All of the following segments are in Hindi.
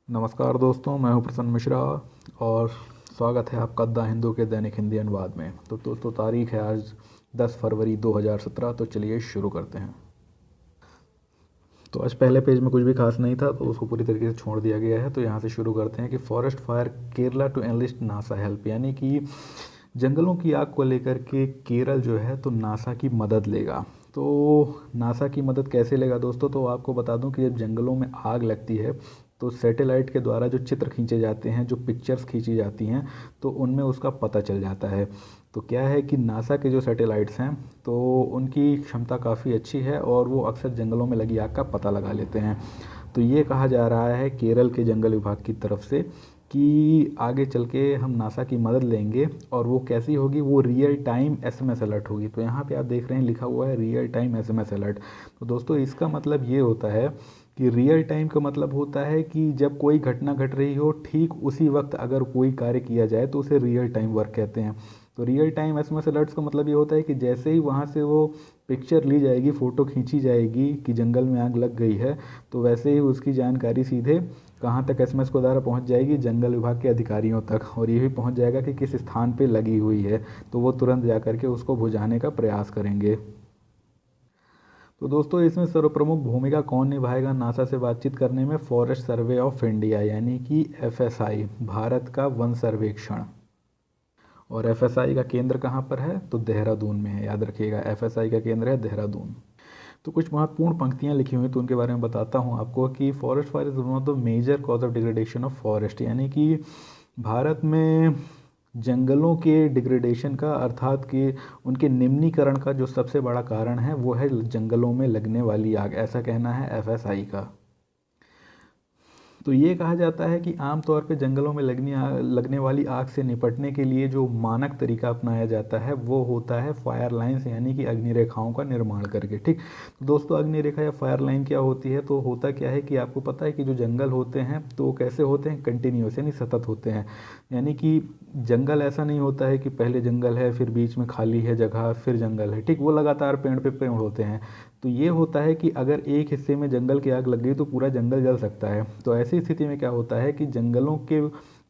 नमस्कार दोस्तों, मैं हूं प्रसन्न मिश्रा और स्वागत है आपका द हिंदू के दैनिक हिंदी अनुवाद में। तो दोस्तों, तारीख है आज 10 फरवरी 2017। तो चलिए शुरू करते हैं। तो आज पहले पेज में कुछ भी खास नहीं था, तो उसको पूरी तरीके से छोड़ दिया गया है। तो यहाँ से शुरू करते हैं कि forest fire Kerala to enlist NASA help, यानी कि जंगलों की आग को लेकर के केरल जो है तो नासा की मदद लेगा। तो नासा की मदद कैसे लेगा दोस्तों? तो आपको बता दूं कि जब जंगलों में आग लगती है तो सैटेलाइट के द्वारा जो चित्र खींचे जाते हैं, जो पिक्चर्स खींची जाती हैं, तो उनमें उसका पता चल जाता है। तो क्या है कि नासा के जो सैटेलाइट्स हैं तो उनकी क्षमता काफ़ी अच्छी है और वो अक्सर जंगलों में लगी आग का पता लगा लेते हैं। तो ये कहा जा रहा है केरल के जंगल विभाग की तरफ से कि आगे चल के हम नासा की मदद लेंगे। और वो कैसी होगी? वो रियल टाइम एसएमएस अलर्ट होगी। तो यहाँ पे आप देख रहे हैं लिखा हुआ है रियल टाइम एसएमएस अलर्ट। तो दोस्तों, इसका मतलब ये होता है कि रियल टाइम का मतलब होता है कि जब कोई घटना घट रही हो ठीक उसी वक्त अगर कोई कार्य किया जाए तो उसे रियल टाइम वर्क कहते हैं। तो रियल टाइम एसएमएस अलर्ट्स का मतलब ये होता है कि जैसे ही वहाँ से वो पिक्चर ली जाएगी, फ़ोटो खींची जाएगी कि जंगल में आग लग गई है, तो वैसे ही उसकी जानकारी सीधे कहाँ तक एसएमएस के द्वारा पहुँच जाएगी? जंगल विभाग के अधिकारियों तक। और ये भी पहुँच जाएगा कि किस स्थान पे लगी हुई है, तो वो तुरंत जा करके उसको बुझाने का प्रयास करेंगे। तो दोस्तों, इसमें सर्वप्रमुख भूमिका कौन निभाएगा नासा से बातचीत करने में? फॉरेस्ट सर्वे ऑफ इंडिया, यानी कि एफएसआई, भारत का वन सर्वेक्षण। और एफएसआई का केंद्र कहाँ पर है? तो देहरादून में है। याद रखिएगा, एफएसआई का केंद्र है देहरादून। तो कुछ महत्वपूर्ण पंक्तियाँ लिखी हुई हैं, तो उनके बारे में बताता हूँ आपको कि forest fire is one of the major cause of degradation of forest, यानी कि भारत में जंगलों के डिग्रेडेशन का, अर्थात कि उनके निम्नीकरण का जो सबसे बड़ा कारण है वो है जंगलों में लगने वाली आग, ऐसा कहना है एफएसआई का। तो ये कहा जाता है कि आमतौर पे जंगलों में लगने वाली आग से निपटने के लिए जो मानक तरीका अपनाया जाता है वो होता है फायर लाइन्स, यानी कि अग्नि रेखाओं का निर्माण करके। ठीक, तो दोस्तों, अग्नि रेखा या फायर लाइन क्या होती है? तो होता क्या है कि आपको पता है कि जो जंगल होते हैं तो वो कैसे होते हैं? कंटिन्यूस, यानी सतत होते हैं। यानी कि जंगल ऐसा नहीं होता है कि पहले जंगल है फिर बीच में खाली है जगह फिर जंगल है। ठीक, वो लगातार पेड़ पे पेड़ होते हैं। तो ये होता है कि अगर एक हिस्से में जंगल की आग लग गई तो पूरा जंगल जल सकता है। तो ऐसी स्थिति में क्या होता है कि जंगलों के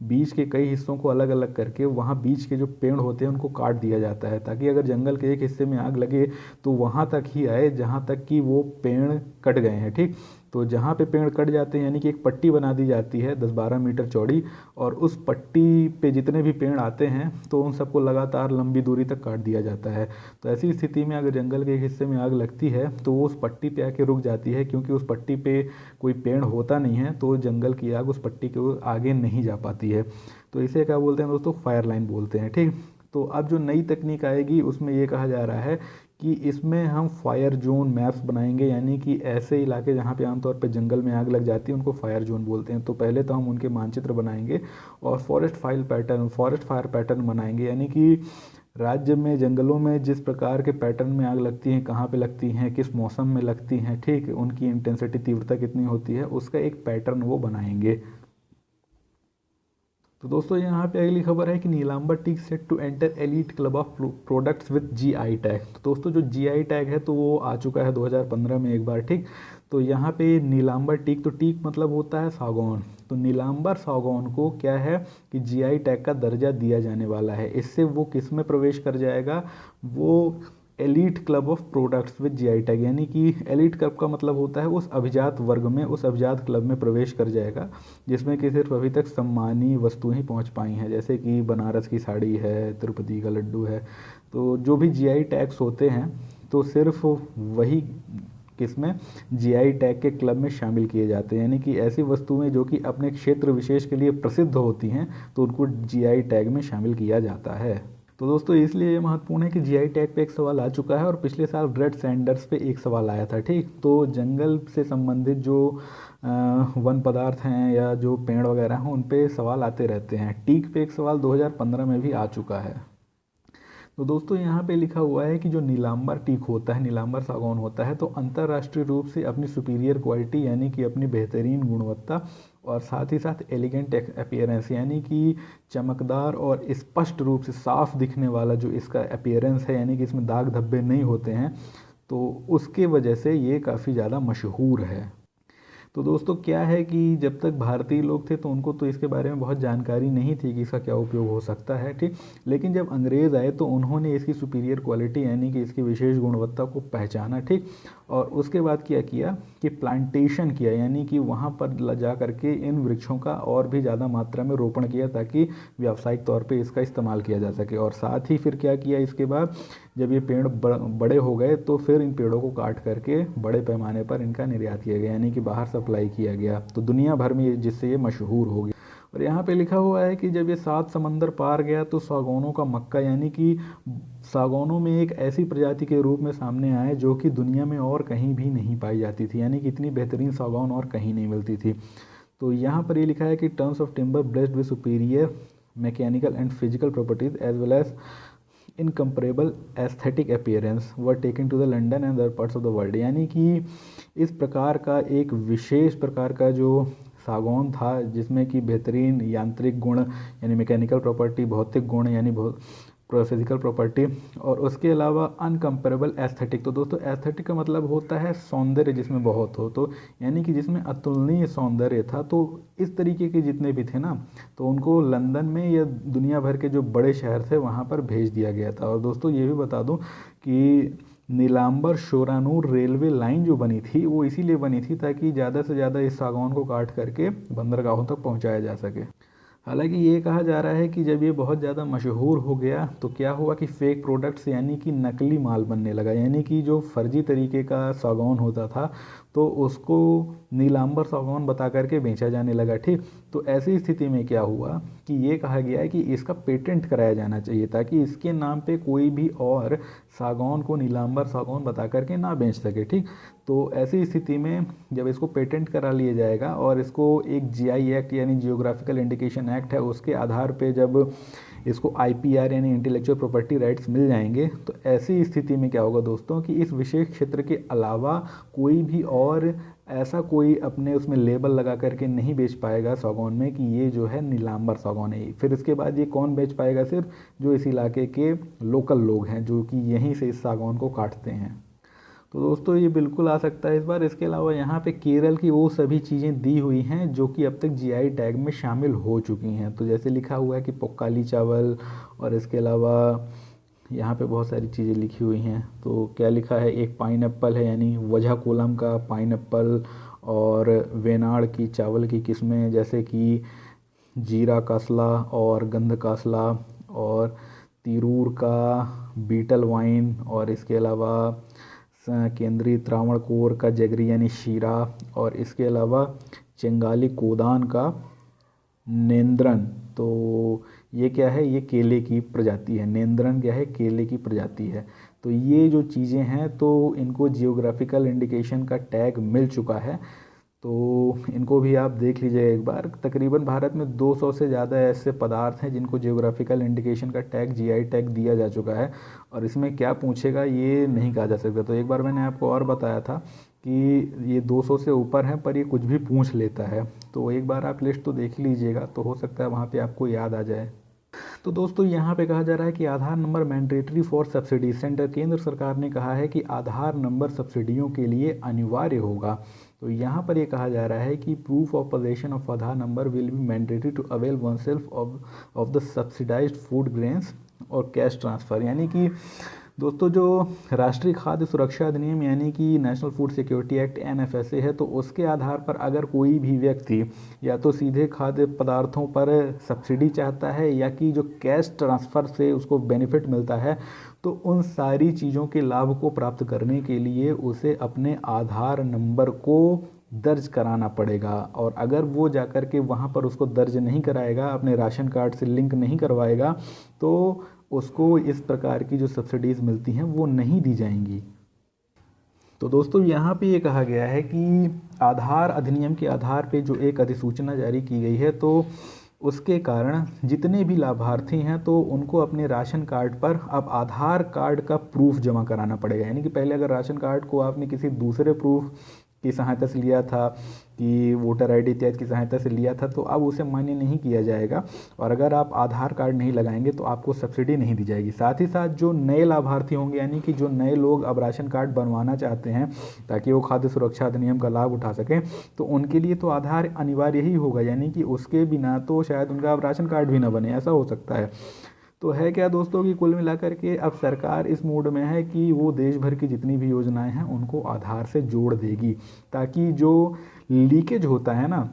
बीच के कई हिस्सों को अलग अलग करके वहाँ बीच के जो पेड़ होते हैं उनको काट दिया जाता है, ताकि अगर जंगल के एक हिस्से में आग लगे तो वहाँ तक ही आए जहाँ तक कि वो पेड़ कट गए हैं। ठीक, तो जहाँ पे पेड़ कट जाते हैं यानी कि एक पट्टी बना दी जाती है 10-12 मीटर चौड़ी, और उस पट्टी पे जितने भी पेड़ आते हैं तो उन सबको लगातार लंबी दूरी तक काट दिया जाता है। तो ऐसी स्थिति में अगर जंगल के एक हिस्से में आग लगती है तो वो उस पट्टी पे आके रुक जाती है, क्योंकि उस पट्टी पे कोई पेड़ होता नहीं है, तो जंगल की आग उस पट्टी के आगे नहीं जा पाती है। तो इसे क्या बोलते हैं दोस्तों? फायर लाइन बोलते हैं। ठीक, तो अब जो नई तकनीक आएगी उसमें ये कहा जा रहा है कि इसमें हम फायर जोन मैप्स बनाएंगे, यानी कि ऐसे इलाके जहाँ पे आमतौर पे जंगल में आग लग जाती है उनको फायर जोन बोलते हैं। तो पहले तो हम उनके मानचित्र बनाएंगे और फॉरेस्ट फायर पैटर्न बनाएंगे, यानी कि राज्य में जंगलों में जिस प्रकार के पैटर्न में आग लगती हैं, कहाँ पे लगती हैं, किस मौसम में लगती हैं, ठीक, उनकी इंटेंसिटी तीव्रता कितनी होती है, उसका एक पैटर्न वो बनाएंगे। तो दोस्तों, यहाँ पे अगली खबर है कि Nilambur teak set to enter elite club of products with GI tag. तो दोस्तों, जो जीआई टैग है तो वो आ चुका है 2015 में एक बार। ठीक, तो यहाँ पे नीलांबर टीक, तो टीक मतलब होता है सागौन, तो नीलांबर सागौन को क्या है कि जीआई टैग का दर्जा दिया जाने वाला है। इससे वो किस में प्रवेश कर जाएगा? वो elite club of products with GI tag, यानी कि एलीट क्लब का मतलब होता है उस अभिजात वर्ग में, उस अभिजात क्लब में प्रवेश कर जाएगा जिसमें कि सिर्फ अभी तक सम्मानीय वस्तुएं ही पहुंच पाई हैं, जैसे कि बनारस की साड़ी है, तिरुपति का लड्डू है। तो जो भी जीआई टैग्स होते हैं तो सिर्फ वही किसमें? जीआई टैग के क्लब में शामिल किए जाते हैं, यानी कि ऐसी वस्तुएं जो कि अपने क्षेत्र विशेष के लिए प्रसिद्ध होती हैं तो उनको जीआई टैग में शामिल किया जाता है। तो दोस्तों, इसलिए ये महत्वपूर्ण है कि जीआई टैग पे एक सवाल आ चुका है और पिछले साल रेड सैंडर्स पे एक सवाल आया था। ठीक, तो जंगल से संबंधित जो वन पदार्थ हैं या जो पेड़ वगैरह हैं उन पे सवाल आते रहते हैं। टीक पे एक सवाल 2015 में भी आ चुका है। तो दोस्तों, यहाँ पे लिखा हुआ है कि जो नीलांबर टीक होता है, नीलांबर सागौन होता है, तो अंतर्राष्ट्रीय रूप से अपनी सुपीरियर क्वालिटी, यानी कि अपनी बेहतरीन गुणवत्ता, और साथ ही साथ एलिगेंट अपीयरेंस, यानी कि चमकदार और स्पष्ट रूप से साफ दिखने वाला जो इसका अपीयरेंस है, यानी कि इसमें दाग धब्बे नहीं होते हैं, तो उसके वजह से ये काफ़ी ज़्यादा मशहूर है। तो दोस्तों क्या है कि जब तक भारतीय लोग थे तो उनको तो इसके बारे में बहुत जानकारी नहीं थी कि इसका क्या उपयोग हो सकता है, ठीक। लेकिन जब अंग्रेज़ आए तो उन्होंने इसकी सुपीरियर क्वालिटी यानी कि इसकी विशेष गुणवत्ता को पहचाना, ठीक। और उसके बाद क्या किया कि प्लांटेशन किया, यानी कि वहाँ पर जा करके इन वृक्षों का और भी ज़्यादा मात्रा में रोपण किया ताकि व्यावसायिक तौर पे इसका इस्तेमाल किया जा सके। और साथ ही फिर क्या किया इसके बाद, जब ये पेड़ बड़े हो गए तो फिर इन पेड़ों को काट करके बड़े पैमाने पर इनका निर्यात किया गया, यानी कि बाहर सप्लाई किया गया, तो दुनिया भर में जिससे ये मशहूर हो गया। और यहाँ पे लिखा हुआ है कि जब ये 7 समंदर पार गया तो सागौनों का मक्का, यानी कि सागौनों में एक ऐसी प्रजाति के रूप में सामने आए जो कि दुनिया में और कहीं भी नहीं पाई जाती थी, यानी कि इतनी बेहतरीन सागौन और कहीं नहीं मिलती थी। तो यहाँ पर ये लिखा है कि terms of timber blessed with superior mechanical and physical properties as well as incomparable aesthetic appearance were taken to the London and other parts of the world, यानी कि इस प्रकार का एक विशेष प्रकार का जो सागौन था जिसमें कि बेहतरीन यांत्रिक गुण यानी मैकेनिकल प्रॉपर्टी, भौतिक गुण यानी फिजिकल प्रॉपर्टी, और उसके अलावा अनकम्पेरेबल एस्थेटिक। तो दोस्तों एस्थेटिक का मतलब होता है सौंदर्य जिसमें बहुत हो, तो यानी कि जिसमें अतुलनीय सौंदर्य था। तो इस तरीके के जितने भी थे ना, तो उनको लंदन में या दुनिया भर के जो बड़े शहर थे वहाँ पर भेज दिया गया था। और दोस्तों ये भी बता दूँ कि नीलांबर शोरानूर रेलवे लाइन जो बनी थी वो इसीलिए बनी थी ताकि ज़्यादा से ज़्यादा इस सागौन को काट करके बंदरगाहों तक पहुँचाया जा सके। हालांकि ये कहा जा रहा है कि जब ये बहुत ज़्यादा मशहूर हो गया तो क्या हुआ कि फेक प्रोडक्ट्स यानी कि नकली माल बनने लगा, यानी कि जो फर्जी तरीके का सागौन होता था तो उसको नीलांबर सागौन बता करके बेचा जाने लगा, ठीक। तो ऐसी स्थिति में क्या हुआ कि ये कहा गया है कि इसका पेटेंट कराया जाना चाहिए ताकि इसके नाम पे कोई भी और सागौन को नीलांबर सागौन बता करके ना बेच सके, ठीक। तो ऐसी स्थिति में जब इसको पेटेंट करा लिया जाएगा और इसको एक जीआई एक्ट यानी जियोग्राफिकल इंडिकेशन एक्ट है उसके आधार पे जब इसको आईपीआर यानी इंटेलेक्चुअल प्रॉपर्टी राइट्स मिल जाएंगे, तो ऐसी स्थिति में क्या होगा दोस्तों कि इस विशेष क्षेत्र के अलावा कोई भी और ऐसा कोई अपने उसमें लेबल लगा करके नहीं बेच पाएगा सागौन में कि ये जो है नीलांबर सागौन है। फिर इसके बाद ये कौन बेच पाएगा? सिर्फ जो इस इलाके के लोकल लोग हैं जो कि यहीं से इस सागौन को काटते हैं। तो दोस्तों ये बिल्कुल आ सकता है इस बार। इसके अलावा यहाँ पे केरल की वो सभी चीज़ें दी हुई हैं जो कि अब तक जीआई टैग में शामिल हो चुकी हैं। तो जैसे लिखा हुआ है कि पोक्काली चावल, और इसके अलावा यहाँ पे बहुत सारी चीज़ें लिखी हुई हैं। तो क्या लिखा है, एक पाइनएप्पल है यानी वजह कोलम का पाइनएप्पल, और वेनाड की चावल की किस्में जैसे कि जीरा कासला और गंध कासला, और तिरूर का बीटल वाइन, और इसके अलावा केंद्रीय त्रावणकोर का जगरी यानी शीरा, और इसके अलावा चंगाली कोदान का नेंद्रन। तो ये क्या है, ये केले की प्रजाति है। नेंद्रन क्या है, केले की प्रजाति है। तो ये जो चीज़ें हैं तो इनको जियोग्राफिकल इंडिकेशन का टैग मिल चुका है। तो इनको भी आप देख लीजिएगा एक बार। तकरीबन भारत में 200 से ज़्यादा ऐसे पदार्थ हैं जिनको जियोग्राफिकल इंडिकेशन का टैग जीआई टैग दिया जा चुका है, और इसमें क्या पूछेगा ये नहीं कहा जा सकता। तो एक बार मैंने आपको और बताया था कि ये 200 से ऊपर हैं पर ये कुछ भी पूछ लेता है। तो एक बार आप लिस्ट तो देख लीजिएगा, तो हो सकता है वहाँ पे आपको याद आ जाए। तो दोस्तों यहाँ पे कहा जा रहा है कि Aadhaar number mandatory for subsidy centre, केंद्र सरकार ने कहा है कि आधार नंबर सब्सिडियों के लिए अनिवार्य होगा। तो यहाँ पर ये कहा जा रहा है कि proof of possession of Aadhaar number will be mandatory to avail oneself of the subsidised food grains और कैश ट्रांसफ़र। यानी कि दोस्तों जो राष्ट्रीय खाद्य सुरक्षा अधिनियम यानी कि national food security act NFSA है, तो उसके आधार पर अगर कोई भी व्यक्ति या तो सीधे खाद्य पदार्थों पर सब्सिडी चाहता है या कि जो कैश ट्रांसफ़र से उसको बेनिफिट मिलता है, तो उन सारी चीज़ों के लाभ को प्राप्त करने के लिए उसे अपने आधार नंबर को दर्ज कराना पड़ेगा। और अगर वो जाकर के वहाँ पर उसको दर्ज नहीं कराएगा, अपने राशन कार्ड से लिंक नहीं करवाएगा, तो उसको इस प्रकार की जो सब्सिडीज़ मिलती हैं वो नहीं दी जाएंगी। तो दोस्तों यहाँ पे ये कहा गया है कि आधार अधिनियम के आधार पे जो एक अधिसूचना जारी की गई है, तो उसके कारण जितने भी लाभार्थी हैं तो उनको अपने राशन कार्ड पर अब आधार कार्ड का प्रूफ जमा कराना पड़ेगा। यानी कि पहले अगर राशन कार्ड को आपने किसी दूसरे प्रूफ की सहायता से लिया था, कि वोटर आईडी इत्यादि की सहायता से लिया था, तो अब उसे मान्य नहीं किया जाएगा। और अगर आप आधार कार्ड नहीं लगाएंगे तो आपको सब्सिडी नहीं दी जाएगी। साथ ही साथ जो नए लाभार्थी होंगे, यानी कि जो नए लोग अब राशन कार्ड बनवाना चाहते हैं ताकि वो खाद्य सुरक्षा अधिनियम का लाभ उठा सकें, तो उनके लिए तो आधार अनिवार्य ही होगा, यानी कि उसके बिना तो शायद उनका अब राशन कार्ड भी ना बने, ऐसा हो सकता है। तो है क्या दोस्तों कि कुल मिलाकर के अब सरकार इस मूड में है कि वो देश भर की जितनी भी योजनाएं हैं उनको आधार से जोड़ देगी, ताकि जो लीकेज होता है ना,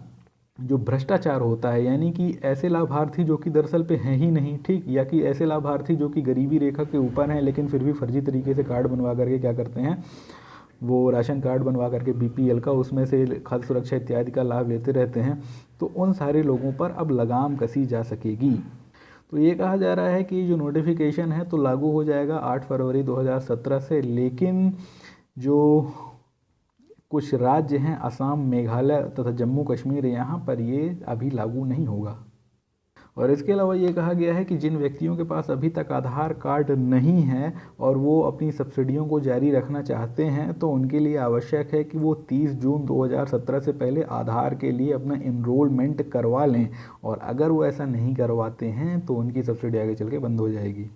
जो भ्रष्टाचार होता है, यानी कि ऐसे लाभार्थी जो कि दरअसल पे हैं ही नहीं, ठीक, या कि ऐसे लाभार्थी जो कि गरीबी रेखा के ऊपर हैं लेकिन फिर भी फर्जी तरीके से कार्ड बनवा करके क्या करते हैं, वो राशन कार्ड बनवा करके बीपीएल का, उसमें से खाद्य सुरक्षा इत्यादि का लाभ लेते रहते हैं, तो उन सारे लोगों पर अब लगाम कसी जा सकेगी। तो ये कहा जा रहा है कि जो नोटिफिकेशन है तो लागू हो जाएगा 8 फरवरी 2017 से, लेकिन जो कुछ राज्य हैं, असम, मेघालय तथा जम्मू कश्मीर, यहाँ पर ये अभी लागू नहीं होगा। और इसके अलावा ये कहा गया है कि जिन व्यक्तियों के पास अभी तक आधार कार्ड नहीं है और वो अपनी सब्सिडियों को जारी रखना चाहते हैं, तो उनके लिए आवश्यक है कि वो 30 जून 2017 से पहले आधार के लिए अपना इनरोलमेंट करवा लें, और अगर वो ऐसा नहीं करवाते हैं तो उनकी सब्सिडी आगे चल के बंद हो जाएगी।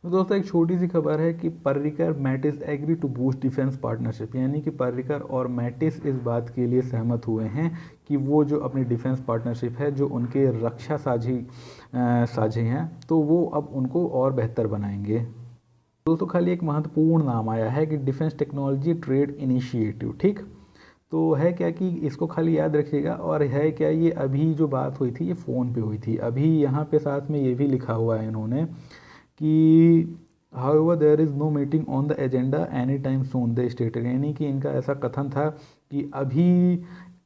तो दोस्तों एक छोटी सी खबर है कि Parrikar Mattis agree to boost defence partnership, यानी कि पर्रिकर और मैटिस इस बात के लिए सहमत हुए हैं कि वो जो अपनी डिफेंस पार्टनरशिप है, जो उनके रक्षा साझी हैं, तो वो अब उनको और बेहतर बनाएंगे। दोस्तों खाली एक महत्वपूर्ण नाम आया है कि डिफेंस टेक्नोलॉजी ट्रेड इनिशिएटिव, ठीक। तो है क्या कि इसको खाली याद रखिएगा, और है क्या, ये अभी जो बात हुई थी ये फ़ोन पे हुई थी। अभी यहाँ पे साथ में ये भी लिखा हुआ है इन्होंने कि however there is no meeting on the agenda anytime soon they stated, यानी कि इनका ऐसा कथन था कि अभी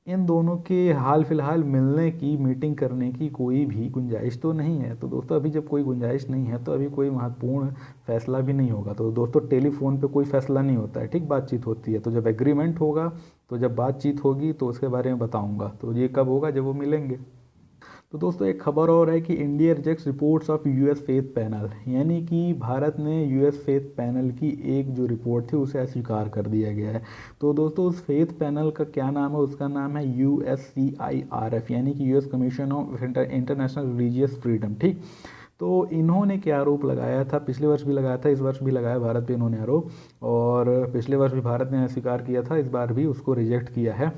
इन दोनों के हाल फिलहाल मिलने की, मीटिंग करने की कोई भी गुंजाइश तो नहीं है। तो दोस्तों अभी जब कोई गुंजाइश नहीं है तो अभी कोई महत्वपूर्ण फैसला भी नहीं होगा। तो दोस्तों टेलीफोन पे कोई फैसला नहीं होता है, ठीक, बातचीत होती है। तो जब एग्रीमेंट होगा, तो जब बातचीत होगी तो उसके बारे में बताऊंगा। तो ये कब होगा, जब वो मिलेंगे। तो दोस्तों एक खबर और है कि India rejects reports of US faith panel, यानी कि भारत ने यूएस फेथ पैनल की एक जो रिपोर्ट थी उसे अस्वीकार कर दिया गया है। तो दोस्तों उस फेथ पैनल का क्या नाम है, उसका नाम है USCIRF, यानी कि US commission of international religious freedom, ठीक। तो इन्होंने क्या आरोप लगाया था, पिछले वर्ष भी लगाया था, इस वर्ष भी लगाया भारत पे इन्होंने आरोप, और पिछले वर्ष भी भारत ने अस्वीकार किया था, इस बार भी उसको रिजेक्ट किया है।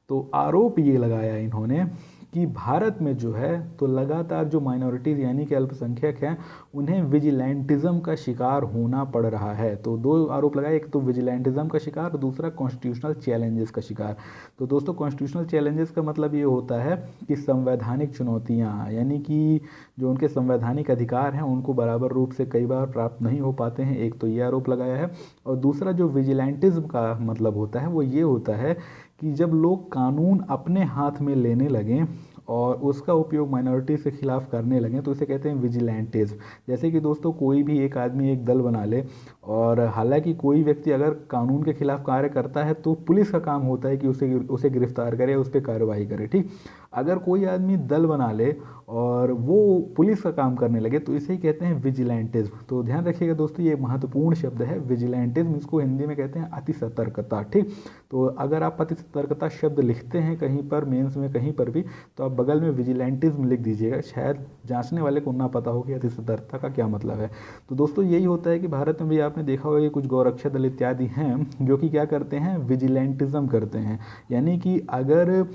तो आरोप ये लगाया इन्होंने कि भारत में जो है तो लगातार जो माइनॉरिटीज़ यानी कि अल्पसंख्यक हैं उन्हें विजिलेंटिज्म का शिकार होना पड़ रहा है। तो दो आरोप लगाए, एक तो विजिलेंटिज्म का शिकार और दूसरा कॉन्स्टिट्यूशनल चैलेंजेस का शिकार। तो दोस्तों कॉन्स्टिट्यूशनल चैलेंजेस का मतलब ये होता है कि संवैधानिक चुनौतियाँ, यानी कि जो उनके संवैधानिक अधिकार हैं उनको बराबर रूप से कई बार प्राप्त नहीं हो पाते हैं, एक तो ये आरोप लगाया है। और दूसरा जो विजिलेंटिज्म का मतलब होता है वो ये होता है कि जब लोग कानून अपने हाथ में लेने लगें और उसका उपयोग माइनॉरिटी के खिलाफ करने लगें तो इसे कहते हैं विजिलेंटिज्म। जैसे कि दोस्तों कोई भी एक आदमी एक दल बना ले, और हालांकि कोई व्यक्ति अगर कानून के खिलाफ कार्य करता है तो पुलिस का काम होता है कि उसे गिरफ्तार करे, उस पर कार्रवाई करे, ठीक। अगर कोई आदमी दल बना ले और वो पुलिस का काम करने लगे तो इसे ही कहते हैं विजिलेंटिज्म। तो ध्यान रखिएगा दोस्तों ये महत्वपूर्ण शब्द है विजिलेंटिज्म, इसको हिंदी में कहते हैं अति सतर्कता, ठीक। तो अगर आप अति सतर्कता शब्द लिखते हैं कहीं पर, मेंस में कहीं पर भी, तो आप बगल में विजिलेंटिज्म लिख दीजिएगा, शायद जांचने वाले को ना पता हो कि अति सतर्कता का क्या मतलब है। तो दोस्तों यही होता है कि भारत में भी आपने देखा होगा कि कुछ गौरक्षा दल इत्यादि हैं जो कि क्या करते हैं, विजिलेंटिज्म करते हैं। यानी कि अगर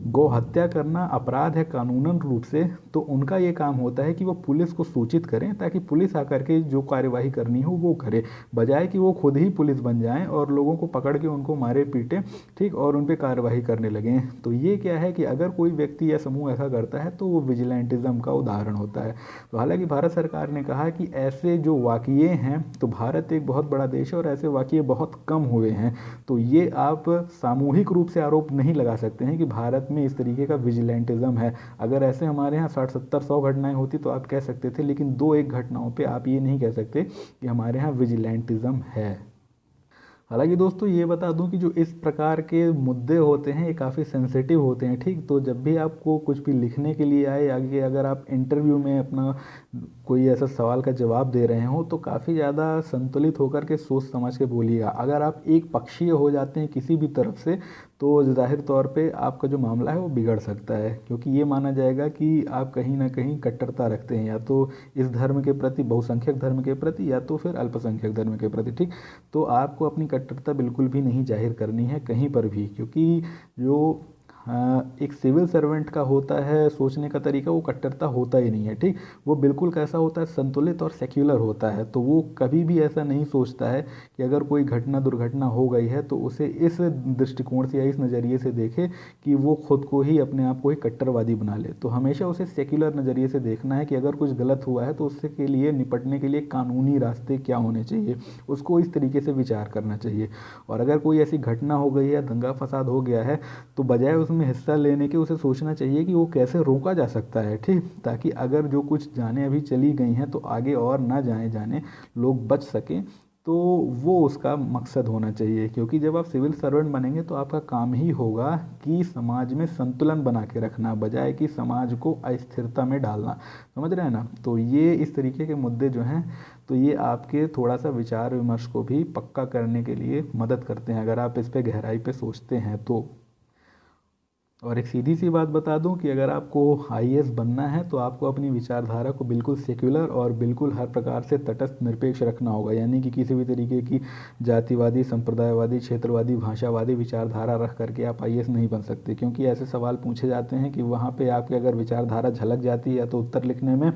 गौ हत्या करना अपराध है कानूनन रूप से, तो उनका ये काम होता है कि वो पुलिस को सूचित करें ताकि पुलिस आकर के जो कार्यवाही करनी हो वो करे, बजाय कि वो खुद ही पुलिस बन जाएं और लोगों को पकड़ के उनको मारे पीटे, ठीक, और उन पर कार्यवाही करने लगें। तो ये क्या है कि अगर कोई व्यक्ति या समूह ऐसा करता है तो वो विजिलेंटिज्म का उदाहरण होता है। तो हालांकि भारत सरकार ने कहा कि ऐसे जो वाक़ये हैं, तो भारत एक बहुत बड़ा देश है और ऐसे वाक़ये बहुत कम हुए हैं, तो ये आप सामूहिक रूप से आरोप नहीं लगा सकते हैं कि भारत में इस तरीके का विजिलेंटिज्म है। अगर ऐसे हमारे यहाँ 60, 70, 100 घटनाएं होती तो आप कह सकते थे, लेकिन 2-1 घटनाओं पे आप ये नहीं कह सकते कि हमारे यहाँ विजिलेंटिज्म है। हालांकि दोस्तों ये बता दूं कि जो इस प्रकार के मुद्दे होते हैं ये काफ़ी सेंसिटिव होते हैं, ठीक। तो जब भी आपको कुछ भी लिखने के लिए आए, आगे अगर आप इंटरव्यू में अपना कोई ऐसा सवाल का जवाब दे रहे हो तो काफ़ी ज़्यादा संतुलित होकर के सोच समझ के बोलिएगा। अगर आप एक पक्षीय हो जाते हैं किसी भी तरफ से तो ज़ाहिर तौर पे आपका जो मामला है वो बिगड़ सकता है, क्योंकि ये माना जाएगा कि आप कहीं ना कहीं कट्टरता रखते हैं, या तो इस धर्म के प्रति, बहुसंख्यक धर्म के प्रति, या तो फिर अल्पसंख्यक धर्म के प्रति, ठीक। तो आपको अपनी कट्टरता बिल्कुल भी नहीं जाहिर करनी है कहीं पर भी, क्योंकि जो एक सिविल सर्वेंट का होता है सोचने का तरीका, वो कट्टरता होता ही नहीं है, ठीक। वो बिल्कुल कैसा होता है, संतुलित और सेक्युलर होता है। तो वो कभी भी ऐसा नहीं सोचता है कि अगर कोई घटना दुर्घटना हो गई है तो उसे इस दृष्टिकोण से या इस नज़रिए से देखे कि वो खुद को ही, अपने आप को ही कट्टरवादी बना ले। तो हमेशा उसे सेक्युलर नज़रिए से देखना है कि अगर कुछ गलत हुआ है तो उससे के लिए निपटने के लिए कानूनी रास्ते क्या होने चाहिए, उसको इस तरीके से विचार करना चाहिए। और अगर कोई ऐसी घटना हो गई है, दंगा फसाद हो गया है, तो बजाय उसमें हिस्सा लेने के उसे सोचना चाहिए कि वो कैसे रोका जा सकता है, ठीक। ताकि अगर जो कुछ जाने अभी चली गई हैं तो आगे और ना जाने लोग बच सकें, तो वो उसका मकसद होना चाहिए। क्योंकि जब आप सिविल सर्वेंट बनेंगे तो आपका काम ही होगा कि समाज में संतुलन बना के रखना, बजाय कि समाज को अस्थिरता में डालना। समझ रहे हैं ना। तो ये इस तरीके के मुद्दे जो हैं, तो ये आपके थोड़ा सा विचार विमर्श को भी पक्का करने के लिए मदद करते हैं, अगर आप इस पर गहराई पे सोचते हैं तो। और एक सीधी सी बात बता दूं कि अगर आपको आईएएस बनना है तो आपको अपनी विचारधारा को बिल्कुल सेक्युलर और बिल्कुल हर प्रकार से तटस्थ निरपेक्ष रखना होगा। यानी कि किसी भी तरीके की जातिवादी, संप्रदायवादी, क्षेत्रवादी, भाषावादी विचारधारा रख करके आप आईएएस नहीं बन सकते, क्योंकि ऐसे सवाल पूछे जाते हैं कि वहाँ पे आपकी अगर विचारधारा झलक जाती है या तो उत्तर लिखने में,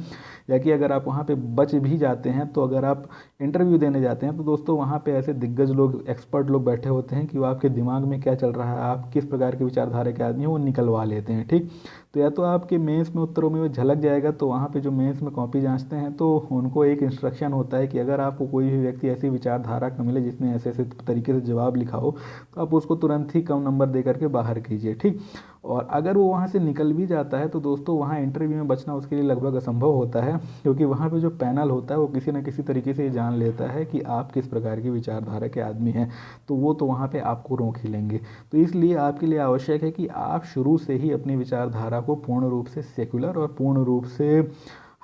या कि अगर आप वहाँ पे बच भी जाते हैं तो अगर आप इंटरव्यू देने जाते हैं तो दोस्तों वहाँ पे ऐसे दिग्गज लोग, एक्सपर्ट लोग बैठे होते हैं कि वो आपके दिमाग में क्या चल रहा है, आप किस प्रकार के विचारधारा के आदमी हैं, वो निकलवा लेते हैं, ठीक। तो या तो आपके मेंस में उत्तरों में वो झलक जाएगा, तो वहाँ पे जो मेंस में कॉपी जांचते हैं तो उनको एक इंस्ट्रक्शन होता है कि अगर आपको कोई भी व्यक्ति ऐसी विचारधारा का मिले जिसने ऐसे ऐसे तरीके से जवाब लिखा हो, तो आप उसको तुरंत ही कम नंबर दे करके बाहर कीजिए, ठीक। और अगर वो वहाँ से निकल भी जाता है तो दोस्तों वहाँ इंटरव्यू में बचना उसके लिए लगभग असंभव होता है, क्योंकि वहाँ पे जो पैनल होता है वो किसी न किसी तरीके से ये जान लेता है कि आप किस प्रकार की विचारधारा के आदमी हैं, तो वो तो वहाँ पे आपको रोक ही लेंगे। तो इसलिए आपके लिए आवश्यक है कि आप शुरू से ही अपनी विचारधारा को पूर्ण रूप से सेक्युलर और पूर्ण रूप से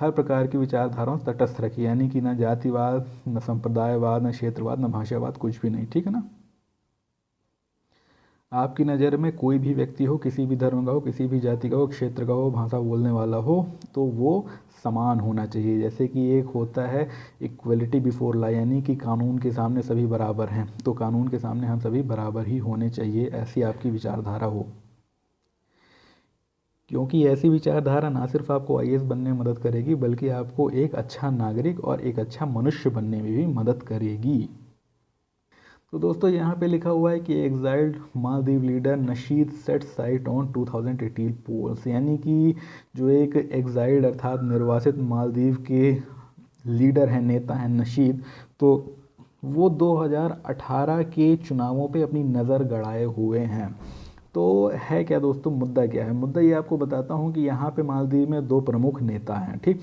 हर प्रकार की विचारधाराओं से तटस्थ रखिए। यानी कि न जातिवाद, न संप्रदायवाद, न क्षेत्रवाद, न भाषावाद, कुछ भी नहीं, ठीक है ना। आपकी नज़र में कोई भी व्यक्ति हो, किसी भी धर्म का हो, किसी भी जाति का हो, क्षेत्र का हो, भाषा बोलने वाला हो, तो वो समान होना चाहिए। जैसे कि एक होता है इक्वलिटी बिफोर लॉ, यानी कि कानून के सामने सभी बराबर हैं, तो कानून के सामने हम सभी बराबर ही होने चाहिए, ऐसी आपकी विचारधारा हो। क्योंकि ऐसी विचारधारा ना सिर्फ आपको आईएएस बनने में मदद करेगी, बल्कि आपको एक अच्छा नागरिक और एक अच्छा मनुष्य बनने में भी मदद करेगी। तो दोस्तों यहाँ पे लिखा हुआ है कि exiled Maldives leader Nasheed set sight on 2018 polls, यानी कि जो एक एग्जाइल्ड अर्थात निर्वासित मालदीव के लीडर हैं, नेता हैं नशीद, तो वो 2018 के चुनावों पे अपनी नज़र गड़ाए हुए हैं। तो है क्या दोस्तों, मुद्दा क्या है? मुद्दा ये आपको बताता हूँ कि यहाँ पे मालदीव में दो प्रमुख नेता हैं, ठीक।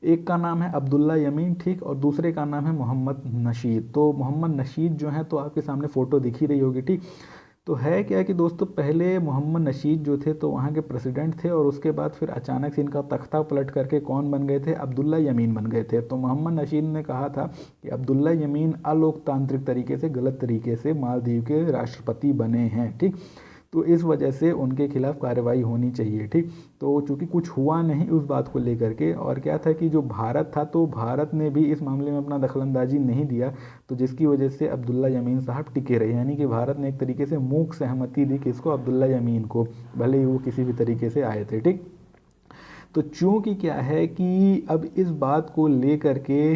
एक का नाम है अब्दुल्ला यमीन, ठीक, और दूसरे का नाम है मोहम्मद नशीद। तो मोहम्मद नशीद जो है, तो आपके सामने फ़ोटो दिख ही रही होगी, ठीक। तो है क्या कि दोस्तों पहले मोहम्मद नशीद जो थे तो वहाँ के प्रेसिडेंट थे, और उसके बाद फिर अचानक से इनका तख्ता पलट करके कौन बन गए थे? अब्दुल्ला यमीन बन गए थे। तो मोहम्मद नशीद ने कहा था कि अब्दुल्ला यमीन अलोकतांत्रिक तरीके से, गलत तरीके से मालदीव के राष्ट्रपति बने हैं, ठीक। तो इस वजह से उनके खिलाफ कार्रवाई होनी चाहिए, ठीक। तो चूंकि कुछ हुआ नहीं उस बात को लेकर के, और क्या था कि जो भारत था, तो भारत ने भी इस मामले में अपना दखलंदाजी नहीं दिया, तो जिसकी वजह से अब्दुल्ला यमीन साहब टिके रहे। यानी कि भारत ने एक तरीके से मूक सहमति दी किसको? अब्दुल्ला यमीन को, भले ही वो किसी भी तरीके से आए थे, ठीक। तो चूंकि क्या है कि अब इस बात को लेकर के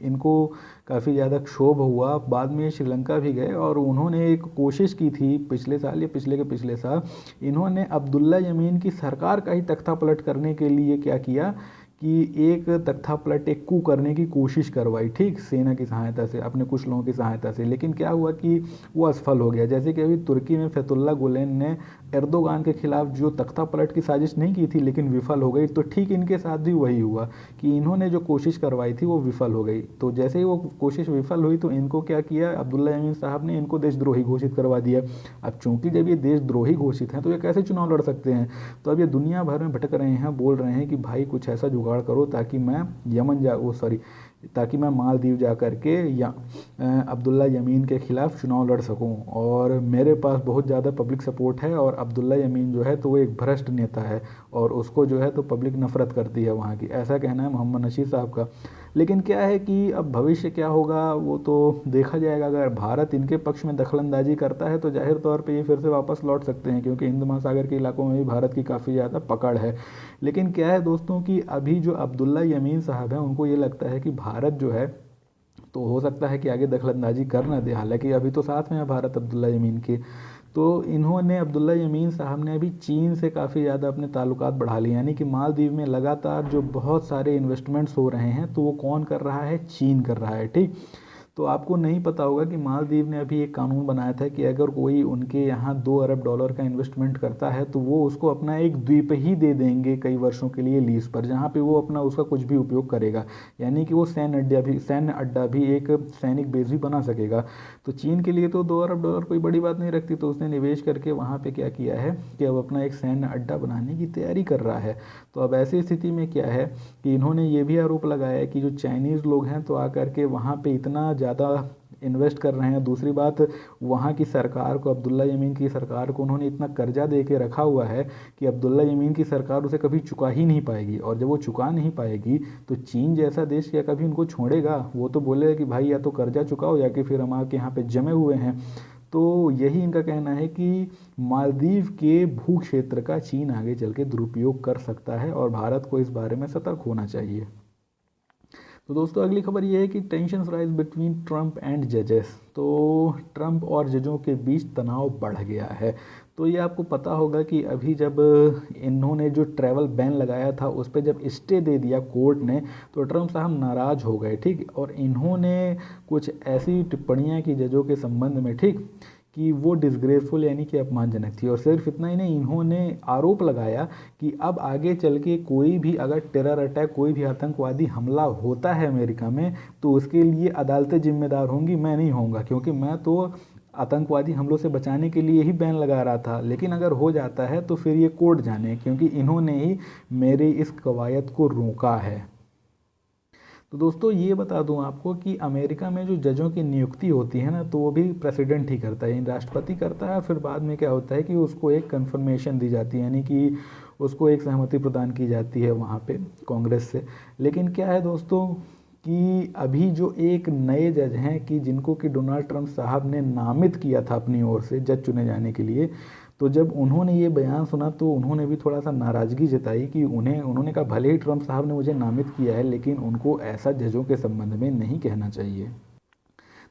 इनको काफ़ी ज़्यादा क्षोभ हुआ, बाद में श्रीलंका भी गए और उन्होंने एक कोशिश की थी पिछले साल या पिछले के पिछले साल, इन्होंने अब्दुल्ला यमीन की सरकार का ही तख्ता पलट करने के लिए क्या किया कि एक तख्तापलट, एक कू करने की कोशिश करवाई, ठीक, सेना की सहायता से, अपने कुछ लोगों की सहायता से, लेकिन क्या हुआ कि वो असफल हो गया। जैसे कि अभी तुर्की में फैतुल्ला गुलेन ने एर्दोगान के खिलाफ जो तख्तापलट की साजिश नहीं की थी लेकिन विफल हो गई, तो ठीक इनके साथ भी वही हुआ कि इन्होंने जो कोशिश करवाई थी वो विफल हो गई। तो जैसे ही वो कोशिश विफल हुई तो इनको क्या किया, अब्दुल्ला यमीन साहब ने इनको देशद्रोही घोषित करवा दिया। अब चूंकि जब ये देशद्रोही घोषित हैं तो ये कैसे चुनाव लड़ सकते हैं। तो अब ये दुनिया भर में भटक रहे हैं, बोल रहे हैं कि भाई कुछ ऐसा जुगाड़ करो ताकि मैं यमन जा वो सॉरी ताकि मैं मालदीव जा कर के या अब्दुल्ला यमीन के ख़िलाफ़ चुनाव लड़ सकूं, और मेरे पास बहुत ज़्यादा पब्लिक सपोर्ट है, और अब्दुल्ला यमीन जो है तो वो एक भ्रष्ट नेता है और उसको जो है तो पब्लिक नफ़रत करती है वहाँ की, ऐसा कहना है मोहम्मद नशीद साहब का। लेकिन क्या है कि अब भविष्य क्या होगा वो तो देखा जाएगा। अगर भारत इनके पक्ष में दखलंदाजी करता है तो जाहिर तौर पे ये फिर से वापस लौट सकते हैं, क्योंकि हिंद महासागर के इलाकों में भी भारत की काफ़ी ज़्यादा पकड़ है। लेकिन क्या है दोस्तों कि अभी जो अब्दुल्ला यमीन साहब हैं उनको ये लगता है कि भारत जो है तो हो सकता है कि आगे दखलंदाजी कर ना दे, हालांकि अभी तो साथ में है भारत अब्दुल्ला यमीन के। तो इन्होंने, अब्दुल्ला यमीन साहब ने अभी चीन से काफ़ी ज़्यादा अपने ताल्लुकात बढ़ा लिए, यानी कि मालदीव में लगातार जो बहुत सारे इन्वेस्टमेंट्स हो रहे हैं तो वो कौन कर रहा है, चीन कर रहा है, ठीक। तो आपको नहीं पता होगा कि मालदीव ने अभी एक कानून बनाया था कि अगर कोई उनके यहाँ $2 अरब का इन्वेस्टमेंट करता है तो वो उसको अपना एक द्वीप ही दे देंगे कई वर्षों के लिए लीज पर, जहाँ पे वो अपना उसका कुछ भी उपयोग करेगा, यानी कि वो सैन्य अड्डा भी एक सैनिक बेस भी बना सकेगा। तो चीन के लिए तो $2 अरब कोई बड़ी बात नहीं रखती, तो उसने निवेश करके वहाँ पे क्या किया है कि अब अपना एक सैन्य अड्डा बनाने की तैयारी कर रहा है। तो अब ऐसी स्थिति में क्या है कि इन्होंने ये भी आरोप लगाया है कि जो चाइनीज़ लोग हैं तो आकर के वहाँ पे इतना ज़्यादा इन्वेस्ट कर रहे हैं। दूसरी बात, वहाँ की सरकार को, अब्दुल्ला यमीन की सरकार को उन्होंने इतना कर्जा दे के रखा हुआ है कि अब्दुल्ला यमीन की सरकार उसे कभी चुका ही नहीं पाएगी, और जब वो चुका नहीं पाएगी तो चीन जैसा देश क्या कभी उनको छोड़ेगा। वो तो बोलेगा कि भाई या तो कर्जा चुकाओ या कि फिर हम आपके यहाँ पे जमे हुए हैं। तो यही इनका कहना है कि मालदीव के भू क्षेत्र का चीन आगे चल के दुरुपयोग कर सकता है और भारत को इस बारे में सतर्क होना चाहिए। तो दोस्तों अगली खबर ये है कि tension rise between Trump and जजेस। तो ट्रंप और जजों के बीच तनाव बढ़ गया है। तो ये आपको पता होगा कि अभी जब इन्होंने जो ट्रैवल बैन लगाया था उस पर जब स्टे दे दिया कोर्ट ने, तो ट्रंप साहब नाराज़ हो गए, ठीक, और इन्होंने कुछ ऐसी टिप्पणियां की जजों के संबंध में, ठीक, कि वो डिसग्रेसफुल यानी कि अपमानजनक थी। और सिर्फ इतना ही नहीं, इन्होंने आरोप लगाया कि अब आगे चल के कोई भी अगर टेरर अटैक, कोई भी आतंकवादी हमला होता है अमेरिका में तो उसके लिए अदालतें जिम्मेदार होंगी, मैं नहीं होऊंगा, क्योंकि मैं तो आतंकवादी हमलों से बचाने के लिए ही बैन लगा रहा था, लेकिन अगर हो जाता है तो फिर ये कोर्ट जाने, क्योंकि इन्होंने ही मेरी इस कवायद को रोका है। तो दोस्तों ये बता दूं आपको कि अमेरिका में जो जजों की नियुक्ति होती है ना, तो वो भी प्रेसिडेंट ही करता है, राष्ट्रपति करता है। फिर बाद में क्या होता है कि उसको एक कन्फर्मेशन दी जाती है, यानी कि उसको एक सहमति प्रदान की जाती है वहाँ पे कांग्रेस से। लेकिन क्या है दोस्तों कि अभी जो एक नए जज हैं कि जिनको कि डोनाल्ड ट्रंप साहब ने नामित किया था अपनी ओर से जज चुने जाने के लिए, तो जब उन्होंने ये बयान सुना तो उन्होंने भी थोड़ा सा नाराज़गी जताई कि उन्होंने कहा भले ही ट्रंप साहब ने मुझे नामित किया है लेकिन उनको ऐसा जजों के संबंध में नहीं कहना चाहिए।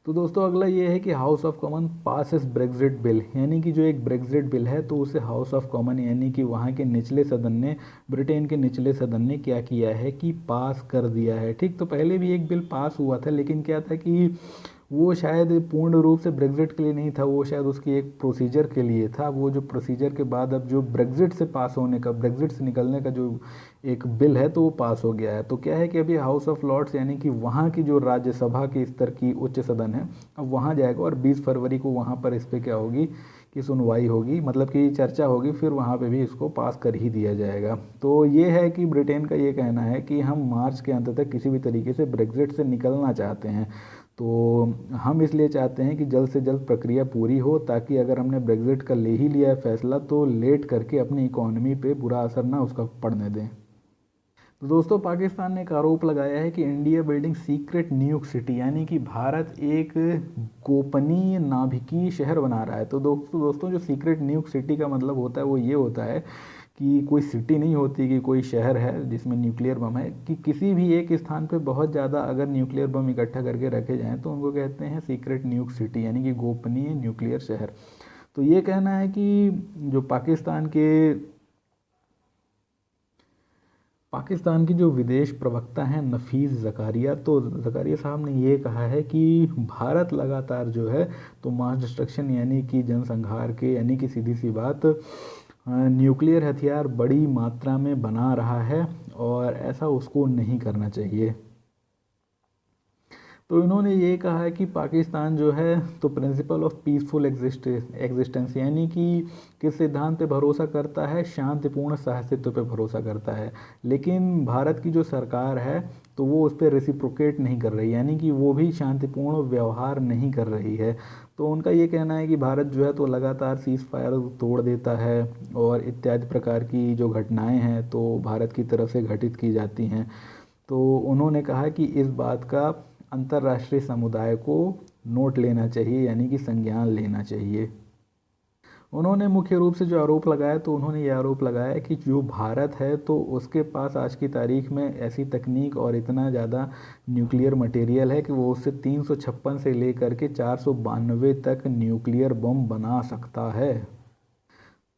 तो दोस्तों अगला ये है कि house of common passes Brexit bill, यानी कि जो एक ब्रेग्जिट बिल है तो उसे हाउस ऑफ कॉमन यानी कि वहाँ के निचले सदन ने, ब्रिटेन के निचले सदन ने क्या किया है कि पास कर दिया है, ठीक। तो पहले भी एक बिल पास हुआ था, लेकिन क्या था कि वो शायद पूर्ण रूप से ब्रेग्जिट के लिए नहीं था, वो शायद उसकी एक प्रोसीजर के लिए था। वो जो प्रोसीजर के बाद अब जो ब्रेग्जिट से पास होने का, ब्रेग्जिट से निकलने का जो एक बिल है तो वो पास हो गया है। तो क्या है कि अभी हाउस ऑफ लॉर्ड्स यानी कि वहाँ की जो राज्यसभा के स्तर की उच्च सदन है, अब वहाँ जाएगा और 20 फरवरी को वहाँ पर इस पर क्या होगी कि सुनवाई होगी, मतलब कि चर्चा होगी, फिर वहाँ पे भी इसको पास कर ही दिया जाएगा। तो ये है कि ब्रिटेन का ये कहना है कि हम मार्च के अंत तक किसी भी तरीके से ब्रेग्जिट से निकलना चाहते हैं। तो हम इसलिए चाहते हैं कि जल्द से जल्द प्रक्रिया पूरी हो, ताकि अगर हमने ब्रेग्जिट का ले ही लिया है फैसला तो लेट करके अपनी इकोनॉमी पे बुरा असर ना उसका पड़ने दें। तो दोस्तों पाकिस्तान ने एक आरोप लगाया है कि इंडिया बिल्डिंग सीक्रेट न्यूक सिटी, यानी कि भारत एक गोपनीय नाभिकीय शहर बना रहा है। तो दोस्तों जो सीक्रेट न्यूक सिटी का मतलब होता है वो ये होता है कि कोई सिटी नहीं होती कि कोई शहर है जिसमें न्यूक्लियर बम है, कि किसी भी एक स्थान पे बहुत ज़्यादा अगर न्यूक्लियर बम इकट्ठा करके रखे जाएँ तो उनको कहते हैं सीक्रेट न्यूक सिटी, यानी कि गोपनीय न्यूक्लियर शहर। तो ये कहना है कि जो पाकिस्तान के पाकिस्तान की जो विदेश प्रवक्ता हैं नफीस ज़कारिया, तो ज़कारिया साहब ने ये कहा है कि भारत लगातार जो है तो मास डिस्ट्रक्शन यानी कि जनसंहार के, यानी कि सीधी सी बात न्यूक्लियर हथियार बड़ी मात्रा में बना रहा है और ऐसा उसको नहीं करना चाहिए। तो इन्होंने ये कहा है कि पाकिस्तान जो है तो प्रिंसिपल ऑफ पीसफुल एग्जिस्टेंस यानी कि किस सिद्धांत पे भरोसा करता है, शांतिपूर्ण सहस्तित्व पे भरोसा करता है। लेकिन भारत की जो सरकार है तो वो उस पर रेसिप्रोकेट नहीं कर रही, यानी कि वो भी शांतिपूर्ण व्यवहार नहीं कर रही है। तो उनका ये कहना है कि भारत जो है तो लगातार सीज़ फायर तोड़ देता है और इत्यादि प्रकार की जो घटनाएं हैं तो भारत की तरफ से घटित की जाती हैं। तो उन्होंने कहा कि इस बात का अंतर्राष्ट्रीय समुदाय को नोट लेना चाहिए, यानी कि संज्ञान लेना चाहिए। उन्होंने मुख्य रूप से जो आरोप लगाया, तो उन्होंने ये आरोप लगाया कि जो भारत है तो उसके पास आज की तारीख में ऐसी तकनीक और इतना ज़्यादा न्यूक्लियर मटेरियल है कि वो उससे 356 से लेकर के 492 तक न्यूक्लियर बम बना सकता है।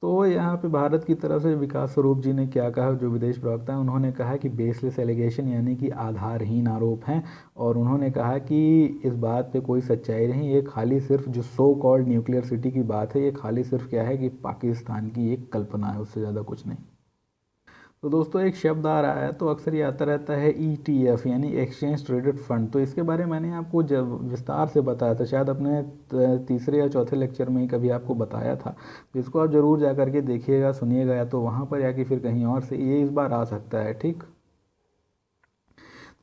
तो यहाँ पे भारत की तरफ से विकास स्वरूप जी ने क्या कहा, जो विदेश प्रवक्ता हैं, उन्होंने कहा कि बेसलेस एलिगेशन यानी कि आधारहीन आरोप हैं। और उन्होंने कहा कि इस बात पे कोई सच्चाई नहीं, ये खाली सिर्फ जो सो कॉल्ड न्यूक्लियर सिटी की बात है, ये खाली सिर्फ क्या है कि पाकिस्तान की एक कल्पना है, उससे ज़्यादा कुछ नहीं। तो दोस्तों एक शब्द आ रहा है तो अक्सर ये आता रहता है ETF यानी एक्सचेंज ट्रेडेड फंड। तो इसके बारे में मैंने आपको जब विस्तार से बताया था, शायद अपने तीसरे या चौथे लेक्चर में ही कभी आपको बताया था। तो इसको आप ज़रूर जा करके देखिएगा, सुनिएगा, या तो वहाँ पर या कि फिर कहीं और से, ये इस बार आ सकता है। ठीक।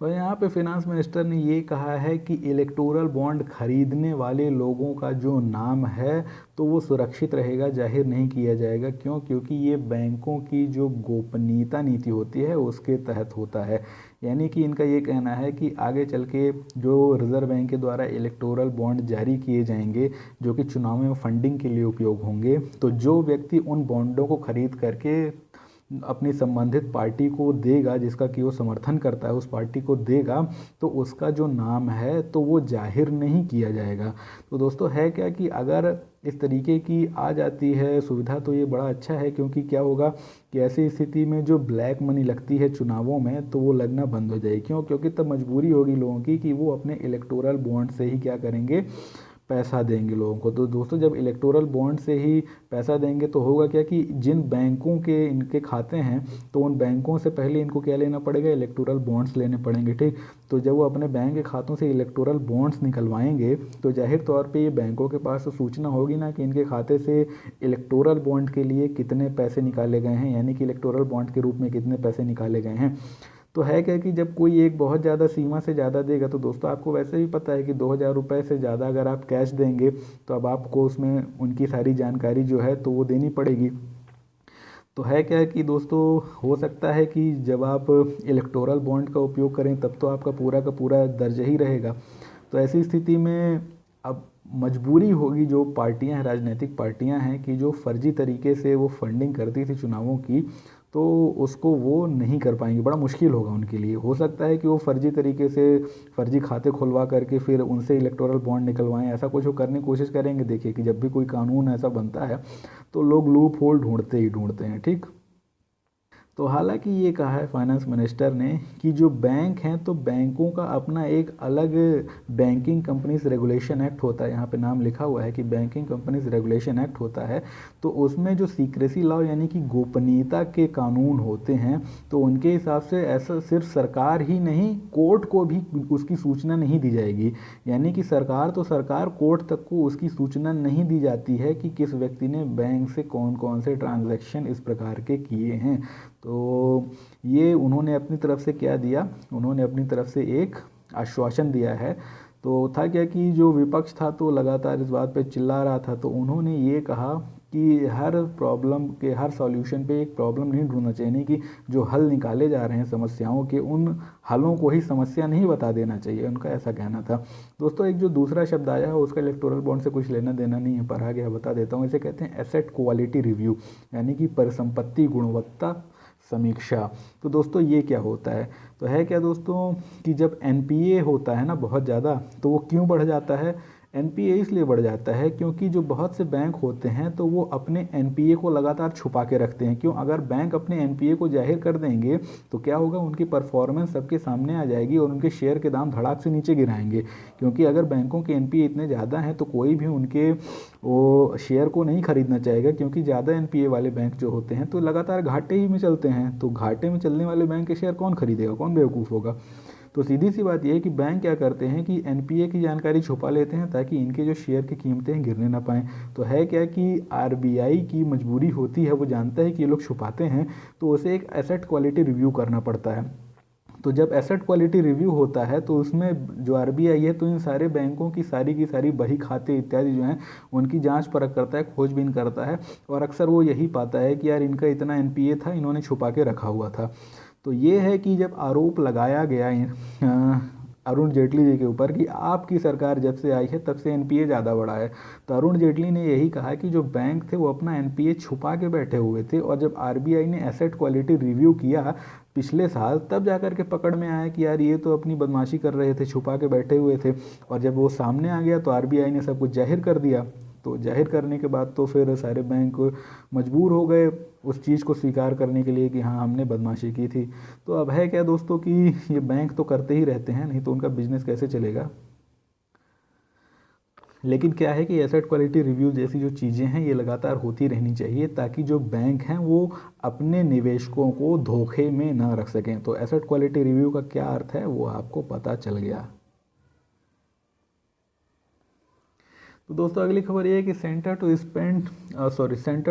तो यहाँ पे फिनांस मिनिस्टर ने ये कहा है कि इलेक्टोरल बॉन्ड खरीदने वाले लोगों का जो नाम है तो वो सुरक्षित रहेगा, जाहिर नहीं किया जाएगा। क्यों? क्योंकि ये बैंकों की जो गोपनीयता नीति होती है उसके तहत होता है। यानी कि इनका ये कहना है कि आगे चल के जो रिज़र्व बैंक के द्वारा इलेक्टोरल बॉन्ड जारी किए जाएंगे जो कि चुनाव में फंडिंग के लिए उपयोग होंगे, तो जो व्यक्ति उन बॉन्डों को खरीद करके अपनी संबंधित पार्टी को देगा, जिसका कि वो समर्थन करता है उस पार्टी को देगा, तो उसका जो नाम है तो वो जाहिर नहीं किया जाएगा। तो दोस्तों है क्या कि अगर इस तरीके की आ जाती है सुविधा तो ये बड़ा अच्छा है, क्योंकि क्या होगा कि ऐसी स्थिति में जो ब्लैक मनी लगती है चुनावों में तो वो लगना बंद हो जाएगी। क्यों? क्योंकि तब मजबूरी होगी लोगों की कि वो अपने इलेक्टोरल बॉन्ड से ही क्या करेंगे, पैसा देंगे लोगों को। तो दोस्तों जब इलेक्टोरल बॉन्ड से ही पैसा देंगे तो होगा क्या कि जिन बैंकों के इनके खाते हैं तो उन बैंकों से पहले इनको क्या लेना पड़ेगा, इलेक्टोरल बॉन्ड्स लेने पड़ेंगे। ठीक। तो जब वो अपने बैंक के खातों से इलेक्टोरल बॉन्ड्स निकलवाएंगे तो जाहिर तौर पे ये बैंकों के पास तो सूचना होगी ना कि इनके खाते से इलेक्टोरल बॉन्ड के लिए कितने पैसे निकाले गए हैं, यानी कि इलेक्टोरल बॉन्ड के रूप में कितने पैसे निकाले गए हैं। तो है क्या कि जब कोई एक बहुत ज़्यादा सीमा से ज़्यादा देगा, तो दोस्तों आपको वैसे भी पता है कि 2,000 रुपये से ज़्यादा अगर आप कैश देंगे तो अब आपको उसमें उनकी सारी जानकारी जो है तो वो देनी पड़ेगी। तो है क्या कि दोस्तों हो सकता है कि जब आप इलेक्टोरल बॉन्ड का उपयोग करें तब तो आपका पूरा का पूरा दर्ज ही रहेगा। तो ऐसी स्थिति में अब मजबूरी होगी जो पार्टियां हैं, राजनीतिक पार्टियां हैं, कि जो फर्जी तरीके से वो फंडिंग करती थी चुनावों की, तो उसको वो नहीं कर पाएंगे, बड़ा मुश्किल होगा उनके लिए। हो सकता है कि वो फर्जी तरीके से फर्जी खाते खुलवा करके फिर उनसे इलेक्टोरल बॉन्ड निकलवाएं, ऐसा कुछ वो करने की कोशिश करेंगे। देखिए कि जब भी कोई कानून ऐसा बनता है तो लोग लूप होल ढूंढते ही ढूंढते हैं। ठीक। तो हालांकि ये कहा है फाइनेंस मिनिस्टर ने कि जो बैंक हैं तो बैंकों का अपना एक अलग बैंकिंग कंपनीज रेगुलेशन एक्ट होता है, यहाँ पे नाम लिखा हुआ है कि बैंकिंग कंपनीज रेगुलेशन एक्ट होता है। तो उसमें जो सीक्रेसी लॉ यानी कि गोपनीयता के कानून होते हैं, तो उनके हिसाब से ऐसा सिर्फ सरकार ही नहीं, कोर्ट को भी उसकी सूचना नहीं दी जाएगी। यानी कि सरकार तो सरकार, कोर्ट तक को उसकी सूचना नहीं दी जाती है कि किस व्यक्ति ने बैंक से कौन कौन से ट्रांजैक्शन इस प्रकार के किए हैं। तो ये उन्होंने अपनी तरफ से क्या दिया, उन्होंने अपनी तरफ से एक आश्वासन दिया है। तो था क्या कि जो विपक्ष था तो लगातार इस बात पे चिल्ला रहा था, तो उन्होंने ये कहा कि हर प्रॉब्लम के, हर सॉल्यूशन पे एक प्रॉब्लम नहीं ढूंढना चाहिए, नहीं कि जो हल निकाले जा रहे हैं समस्याओं के उन हलों को ही समस्या नहीं बता देना चाहिए, उनका ऐसा कहना था। दोस्तों एक जो दूसरा शब्द आया है उसका इलेक्टोरल बॉन्ड से कुछ लेना देना नहीं है, पर आगे बता देता हूँ। इसे कहते हैं एसेट क्वालिटी रिव्यू, यानी कि परिसंपत्ति गुणवत्ता समीक्षा। तो दोस्तों ये क्या होता है, तो है क्या दोस्तों कि जब NPA होता है ना बहुत ज़्यादा, तो वो क्यों बढ़ जाता है, एनपीए इसलिए बढ़ जाता है क्योंकि जो बहुत से बैंक होते हैं तो वो अपने एनपीए को लगातार छुपा के रखते हैं। क्यों? अगर बैंक अपने एनपीए को जाहिर कर देंगे तो क्या होगा, उनकी परफॉर्मेंस सबके सामने आ जाएगी और उनके शेयर के दाम धड़ाक से नीचे गिराएंगे। क्योंकि अगर बैंकों के एनपीए इतने ज़्यादा हैं तो कोई भी उनके वो शेयर को नहीं खरीदना चाहेगा, क्योंकि ज़्यादा एनपीए वाले बैंक जो होते हैं तो लगातार घाटे ही में चलते हैं। तो घाटे में चलने वाले बैंक के शेयर कौन खरीदेगा, कौन बेवकूफ़ होगा। तो सीधी सी बात यह है कि बैंक क्या करते हैं कि एनपीए की जानकारी छुपा लेते हैं ताकि इनके जो शेयर की कीमतें हैं गिरने ना पाएँ। तो है क्या कि आरबीआई की मजबूरी होती है, वो जानता है कि ये लोग छुपाते हैं तो उसे एक एसेट क्वालिटी रिव्यू करना पड़ता है। तो जब एसेट क्वालिटी रिव्यू होता है तो उसमें जो आरबीआई है तो इन सारे बैंकों की सारी बही खाते इत्यादि जो हैं उनकी जांच परख करता है, खोजबीन करता है और अक्सर वो यही पाता है कि यार इनका इतना एनपीए था, इन्होंने छुपा के रखा हुआ था। तो ये है कि जब आरोप लगाया गया अरुण जेटली जी के ऊपर कि आपकी सरकार जब से आई है तब से एनपीए ज़्यादा बढ़ा है, तो अरुण जेटली ने यही कहा कि जो बैंक थे वो अपना एनपीए छुपा के बैठे हुए थे और जब आरबीआई ने एसेट क्वालिटी रिव्यू किया पिछले साल तब जाकर के पकड़ में आया कि यार ये तो अपनी बदमाशी कर रहे थे, छुपा के बैठे हुए थे। और जब वो सामने आ गया तो आरबीआई ने सब कुछ जाहिर कर दिया। तो जाहिर करने के बाद तो फिर सारे बैंक मजबूर हो गए उस चीज़ को स्वीकार करने के लिए कि हाँ हमने बदमाशी की थी। तो अब है क्या दोस्तों कि ये बैंक तो करते ही रहते हैं, नहीं तो उनका बिजनेस कैसे चलेगा। लेकिन क्या है कि एसेट क्वालिटी रिव्यू जैसी जो चीज़ें हैं ये लगातार होती रहनी चाहिए ताकि जो बैंक हैं वो अपने निवेशकों को धोखे में ना रख सकें। तो एसेट क्वालिटी रिव्यू का क्या अर्थ है वो आपको पता चल गया। तो दोस्तों अगली खबर ये है कि centre to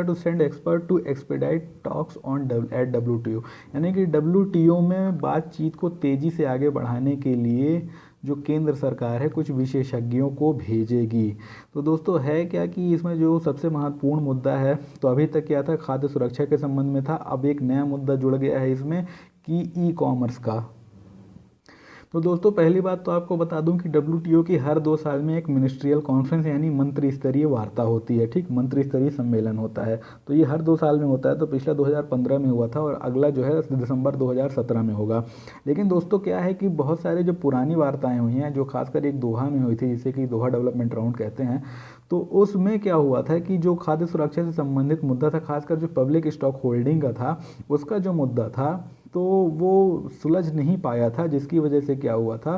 send expert to expedite talks on at WTO, यानी कि डब्ल्यूटीओ में बातचीत को तेज़ी से आगे बढ़ाने के लिए जो केंद्र सरकार है कुछ विशेषज्ञों को भेजेगी। तो दोस्तों है क्या कि इसमें जो सबसे महत्वपूर्ण मुद्दा है, तो अभी तक क्या था, खाद्य सुरक्षा के संबंध में था। अब एक नया मुद्दा जुड़ गया है इसमें कि ई कॉमर्स का। तो दोस्तों पहली बात तो आपको बता दूं कि डब्ल्यूटीओ की हर 2 साल में एक मिनिस्ट्रियल कॉन्फ्रेंस यानी मंत्री स्तरीय वार्ता होती है, ठीक, मंत्री स्तरीय सम्मेलन होता है। तो ये हर 2 साल में होता है। तो पिछला 2015 में हुआ था और अगला जो है दिसंबर 2017 में होगा। लेकिन दोस्तों क्या है कि बहुत सारे जो पुरानी वार्ताएं हुई हैं, जो खासकर एक दोहा में हुई थी जिसे कि दोहा डेवलपमेंट राउंड कहते हैं, तो उसमें क्या हुआ था कि जो खाद्य सुरक्षा से संबंधित मुद्दा था, खासकर जो पब्लिक स्टॉक होल्डिंग का था, उसका जो मुद्दा था तो वो सुलझ नहीं पाया था। जिसकी वजह से क्या हुआ था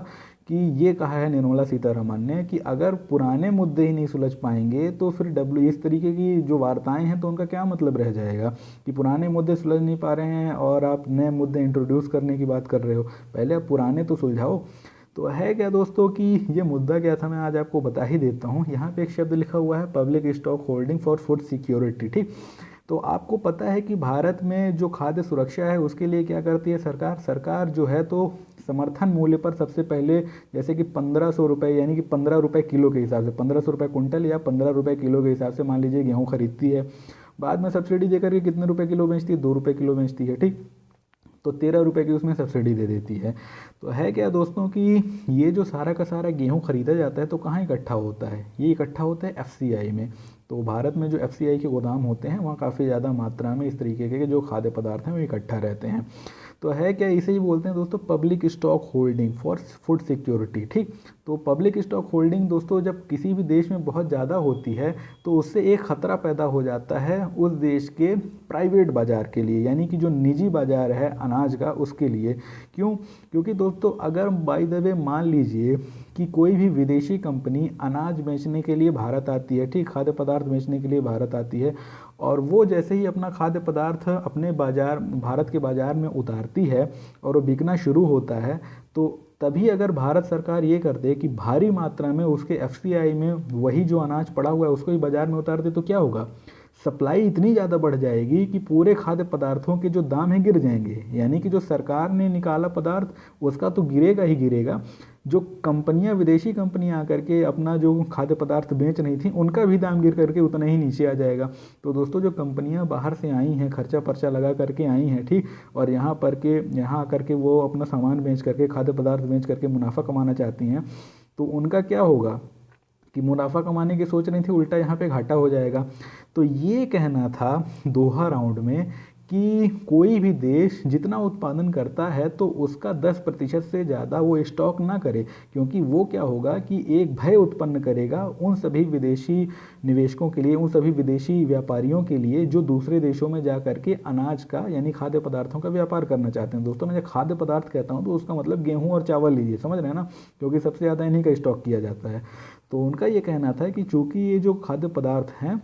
कि ये कहा है निर्मला सीतारमण ने कि अगर पुराने मुद्दे ही नहीं सुलझ पाएंगे तो फिर इस तरीके की जो वार्ताएं हैं तो उनका क्या मतलब रह जाएगा कि पुराने मुद्दे सुलझ नहीं पा रहे हैं और आप नए मुद्दे इंट्रोड्यूस करने की बात कर रहे हो। पहले आप पुराने तो सुलझाओ। तो है क्या दोस्तों कि ये मुद्दा क्या था, मैं आज आपको बता ही देता हूँ। यहाँ पे एक शब्द लिखा हुआ है public stock holding for food security, ठीक। तो आपको पता है कि भारत में जो खाद्य सुरक्षा है उसके लिए क्या करती है सरकार जो है तो समर्थन मूल्य पर सबसे पहले जैसे कि 1500 रुपये यानी कि 15 रुपये किलो के हिसाब से 1500 रुपये कुंटल या 15 रुपये किलो के हिसाब से मान लीजिए गेहूँ खरीदती है। बाद में सब्सिडी देकर के कितने रुपये किलो बेचती है, 2 रुपये किलो बेचती है, ठीक। तो 13 रुपये की उसमें सब्सिडी दे देती है। तो है क्या दोस्तों कि ये जो सारा का सारा गेहूँ खरीदा जाता है तो कहाँ इकट्ठा होता है, ये इकट्ठा होता है एफसीआई में। तो भारत में जो एफसीआई के गोदाम होते हैं वहाँ काफ़ी ज़्यादा मात्रा में इस तरीके के जो खाद्य पदार्थ हैं वो इकट्ठा रहते हैं। तो है क्या, इसे ही बोलते हैं दोस्तों public stock holding for food security, ठीक। तो पब्लिक स्टॉक होल्डिंग दोस्तों जब किसी भी देश में बहुत ज़्यादा होती है तो उससे एक खतरा पैदा हो जाता है उस देश के प्राइवेट बाज़ार के लिए, यानी कि जो निजी बाज़ार है अनाज का उसके लिए। क्यों? क्योंकि दोस्तों अगर बाय द वे मान लीजिए कि कोई भी विदेशी कंपनी अनाज बेचने के लिए भारत आती है, ठीक, खाद्य पदार्थ बेचने के लिए भारत आती है और वो जैसे ही अपना खाद्य पदार्थ अपने बाज़ार भारत के बाज़ार में उतारती है और वो बिकना शुरू होता है, तो तभी अगर भारत सरकार ये कर दे कि भारी मात्रा में उसके एफसीआई में वही जो अनाज पड़ा हुआ है उसको ही बाज़ार में उतार दे, तो क्या होगा, सप्लाई इतनी ज़्यादा बढ़ जाएगी कि पूरे खाद्य पदार्थों के जो दाम हैं गिर जाएंगे। यानी कि जो सरकार ने निकाला पदार्थ उसका तो गिरेगा ही गिरेगा, जो कंपनियां विदेशी कंपनियां आकर के अपना जो खाद्य पदार्थ बेच रही थी उनका भी दाम गिर करके उतना ही नीचे आ जाएगा। तो दोस्तों जो कंपनियां बाहर से आई हैं, खर्चा पर्चा लगा करके आई हैं, ठीक, और यहाँ आकर के वो अपना सामान बेच करके खाद्य पदार्थ बेच करके मुनाफा कमाना चाहती हैं, तो उनका क्या होगा कि मुनाफा कमाने की सोच रही थी, उल्टा यहाँ पे घाटा हो जाएगा। तो ये कहना था दोहा राउंड में कि कोई भी देश जितना उत्पादन करता है तो उसका 10% से ज़्यादा वो स्टॉक ना करे, क्योंकि वो क्या होगा कि एक भय उत्पन्न करेगा उन सभी विदेशी निवेशकों के लिए, उन सभी विदेशी व्यापारियों के लिए जो दूसरे देशों में जा करके अनाज का यानी खाद्य पदार्थों का व्यापार करना चाहते हैं। दोस्तों, मैं जब खाद्य पदार्थ कहता हूँ तो उसका मतलब गेहूँ और चावल लीजिए, समझ रहे हैं ना, क्योंकि सबसे ज़्यादा इन्हीं का स्टॉक किया जाता है। तो उनका ये कहना था कि चूंकि ये जो खाद्य पदार्थ हैं,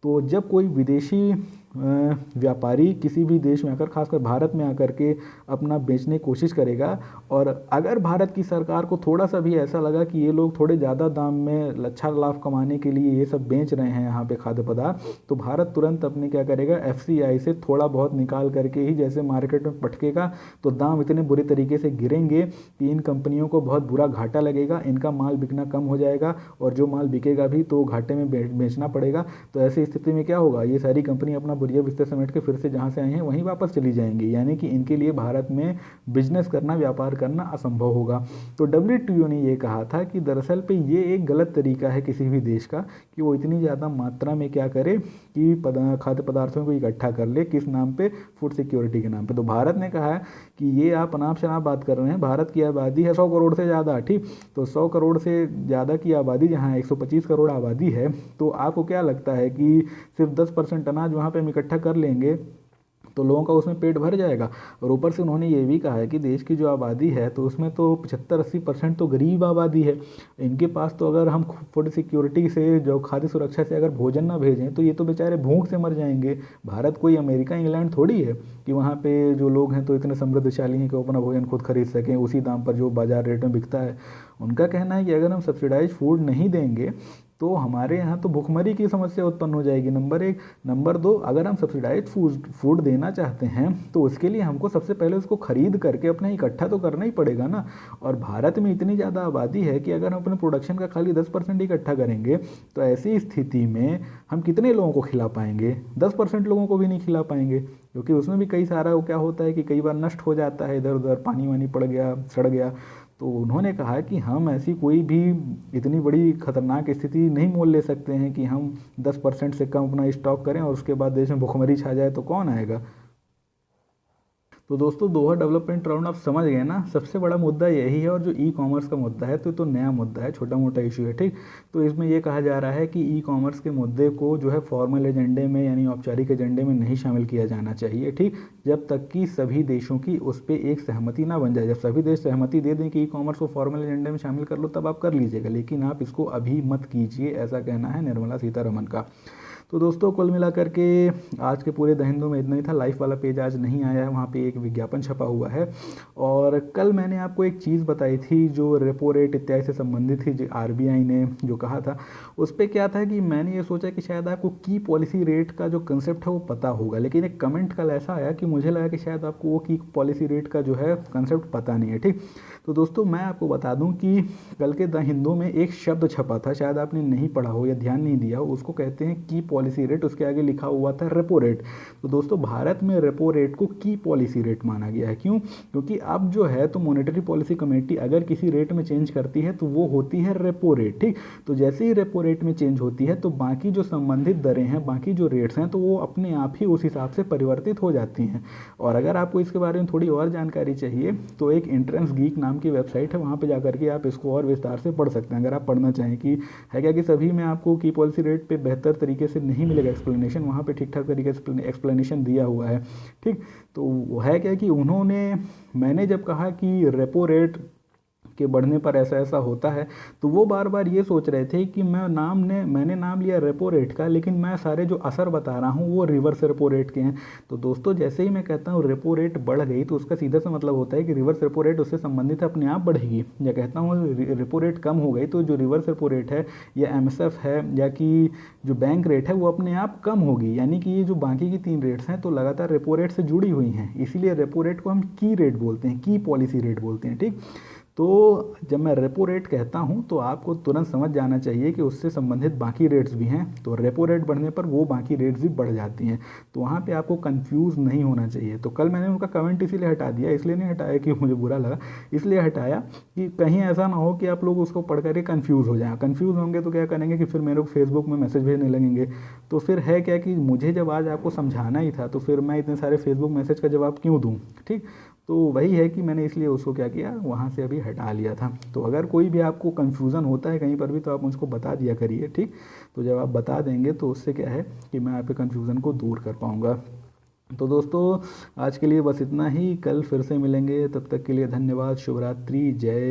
तो जब कोई विदेशी व्यापारी किसी भी देश में आकर, खासकर भारत में आकर के अपना बेचने की कोशिश करेगा, और अगर भारत की सरकार को थोड़ा सा भी ऐसा लगा कि ये लोग थोड़े ज़्यादा दाम में अच्छा लाभ कमाने के लिए ये सब बेच रहे हैं यहाँ पे खाद्य पदार्थ, तो भारत तुरंत अपने क्या करेगा, FCI से थोड़ा बहुत निकाल करके ही जैसे मार्केट में पटकेगा, तो दाम इतने बुरे तरीके से गिरेंगे कि इन कंपनियों को बहुत बुरा घाटा लगेगा, इनका माल बिकना कम हो जाएगा, और जो माल बिकेगा भी तो घाटे में बेचना पड़ेगा। तो ऐसी स्थिति में क्या होगा, ये सारी कंपनी अपना बुरिया बिस्तर समेट के फिर से जहाँ से आई हैं वहीं वापस चली जाएंगी, यानी कि इनके लिए भारत में बिजनेस करना, व्यापार करना असंभव होगा। तो WTO ने ये कहा था कि दरअसल पे ये एक गलत तरीका है किसी भी देश का कि वो इतनी ज़्यादा मात्रा में क्या करे कि खाद्य पदार्थों को इकट्ठा कर ले, किस नाम पे, फूड सिक्योरिटी के नाम पे। तो भारत ने कहा कि ये आप अनाप शनाप बात कर रहे हैं, भारत की आबादी है 100 करोड़ से ज़्यादा, ठीक, तो 100 करोड़ से ज़्यादा की आबादी जहाँ 125 करोड़ आबादी है, तो आपको क्या लगता है कि सिर्फ 10% अनाज वहाँ पे हम इकट्ठा कर लेंगे तो लोगों का उसमें पेट भर जाएगा? और ऊपर से उन्होंने ये भी कहा है कि देश की जो आबादी है तो उसमें तो 75-80% तो गरीब आबादी है, इनके पास तो अगर हम फूड सिक्योरिटी से, जो खाद्य सुरक्षा से अगर भोजन ना भेजें तो ये तो बेचारे भूख से मर जाएंगे। भारत कोई अमेरिका इंग्लैंड थोड़ी है कि वहाँ पे जो लोग हैं तो इतने समृद्धशाली हैं कि वो अपना भोजन खुद खरीद सकें उसी दाम पर जो बाजार रेट में बिकता है। उनका कहना है कि अगर हम सब्सिडाइज फूड नहीं देंगे तो हमारे यहाँ तो भुखमरी की समस्या उत्पन्न हो जाएगी, नंबर 1। नंबर 2, अगर हम सब्सिडाइज फूड देना चाहते हैं तो उसके लिए हमको सबसे पहले उसको खरीद करके अपना इकट्ठा तो करना ही पड़ेगा ना। और भारत में इतनी ज़्यादा आबादी है कि अगर हम अपने प्रोडक्शन का खाली 10% इकट्ठा करेंगे तो ऐसी स्थिति में हम कितने लोगों को खिला पाएंगे? 10% लोगों को भी नहीं खिला पाएंगे, क्योंकि उसमें भी कई सारा वो क्या होता है कि कई बार नष्ट हो जाता है, इधर उधर पानी वानी पड़ गया, सड़ गया। तो उन्होंने कहा कि हम ऐसी कोई भी इतनी बड़ी खतरनाक स्थिति नहीं मोल ले सकते हैं कि हम 10% से कम अपना स्टॉक करें और उसके बाद देश में भुखमरी छा जाए, तो कौन आएगा? तो दोस्तों, दोहा डेवलपमेंट राउंड आप समझ गए ना, सबसे बड़ा मुद्दा यही है। और जो ई-कॉमर्स का मुद्दा है तो नया मुद्दा है, छोटा मोटा इशू है, ठीक। तो इसमें यह कहा जा रहा है कि ई-कॉमर्स के मुद्दे को जो है फॉर्मल एजेंडे में यानी औपचारिक एजेंडे में नहीं शामिल किया जाना चाहिए, ठीक, जब तक कि सभी देशों की उस पर एक सहमति ना बन जाए। जब सभी देश सहमति दे दें कि ई-कॉमर्स को फॉर्मल एजेंडे में शामिल कर लो तब आप कर लीजिएगा, लेकिन आप इसको अभी मत कीजिए, ऐसा कहना है निर्मला सीतारमण का। तो दोस्तों, कुल मिलाकर के आज के पूरे द हिंदू में इतना ही था। लाइफ वाला पेज आज नहीं आया है, वहाँ पे एक विज्ञापन छपा हुआ है। और कल मैंने आपको एक चीज़ बताई थी जो रेपो रेट इत्यादि से संबंधित थी, जो RBI ने जो कहा था, उस पर क्या था कि मैंने ये सोचा कि शायद आपको की पॉलिसी रेट का जो कंसेप्ट है वो पता होगा, लेकिन एक कमेंट कल ऐसा आया कि मुझे लगा कि शायद आपको वो की पॉलिसी रेट का जो है कंसेप्ट पता नहीं है, ठीक। तो दोस्तों, मैं आपको बता दूं कि कल के द हिंदू में एक शब्द छपा था, शायद आपने नहीं पढ़ा हो या ध्यान नहीं दिया हो, उसको कहते हैं की पॉलिसी रेट, उसके आगे लिखा हुआ था रेपो रेट। तो दोस्तों, भारत में रेपो रेट को की पॉलिसी रेट माना गया है। क्यों? क्योंकि अब जो है तो मॉनेटरी पॉलिसी कमेटी अगर किसी रेट में चेंज करती है तो वो होती है रेपो रेट, ठीक। तो जैसे ही रेपो रेट में चेंज होती है तो बाकी जो संबंधित दरें हैं, बाकी जो रेट्स हैं, तो वो अपने आप ही उस हिसाब से परिवर्तित हो जाती हैं। और अगर आपको इसके बारे में थोड़ी और जानकारी चाहिए तो एक एंट्रेंस गीक नाम की वेबसाइट है, वहाँ पे जाकर के आप इसको और विस्तार से पढ़ सकते हैं, अगर आप पढ़ना चाहें कि है क्या कि सभी में आपको की पॉलिसी रेट पे बेहतर तरीके से नहीं मिलेगा एक्सप्लेनेशन, वहाँ पे ठीक ठाक तरीके से एक्सप्लेनेशन दिया हुआ है, ठीक। तो वो है क्या कि मैंने जब कहा कि रेपो रेट के बढ़ने पर ऐसा ऐसा होता है, तो वो बार बार ये सोच रहे थे कि मैंने नाम लिया रेपो रेट का, लेकिन मैं सारे जो असर बता रहा हूँ वो रिवर्स रेपो रेट के हैं। तो दोस्तों, जैसे ही मैं कहता हूँ रेपो रेट बढ़ गई तो उसका सीधा सा मतलब होता है कि रिवर्स रेपो रेट उससे संबंधित अपने आप बढ़ेगी। या कहता हूँ रेपो रेट कम हो गई तो जो रिवर्स रेपो रेट है या MSF है या कि जो बैंक रेट है वो अपने आप कम होगी। यानी कि ये जो बाकी की 3 रेट्स हैं तो लगातार रेपो रेट से जुड़ी हुई हैं, इसीलिए रेपो रेट को हम की रेट बोलते हैं, की पॉलिसी रेट बोलते हैं, ठीक। तो जब मैं रेपो रेट कहता हूँ तो आपको तुरंत समझ जाना चाहिए कि उससे संबंधित बाकी रेट्स भी हैं। तो रेपो रेट बढ़ने पर वो बाकी रेट्स भी बढ़ जाती हैं। तो वहाँ पे आपको कंफ्यूज नहीं होना चाहिए। तो कल मैंने उनका कमेंट इसीलिए हटा दिया, इसलिए नहीं हटाया कि मुझे बुरा लगा, इसलिए हटाया कि कहीं ऐसा ना हो कि आप लोग उसको पढ़ करके कन्फ्यूज़ हो जाएं। कन्फ्यूज़ होंगे तो क्या करेंगे कि फिर मेरे को फेसबुक में मैसेज भेजने लगेंगे। तो फिर है क्या कि मुझे जब आज आपको समझाना ही था तो फिर मैं इतने सारे फेसबुक मैसेज का जवाब क्यों दूँ। ठीक, तो वही है कि मैंने इसलिए उसको क्या किया, वहाँ से अभी हटा लिया था। तो अगर कोई भी आपको कन्फ्यूज़न होता है कहीं पर भी तो आप मुझको बता दिया करिए। ठीक, तो जब आप बता देंगे तो उससे क्या है कि मैं आपके कन्फ्यूज़न को दूर कर पाऊँगा। तो दोस्तों आज के लिए बस इतना ही, कल फिर से मिलेंगे, तब तक के लिए धन्यवाद, शुभ रात्रि, जय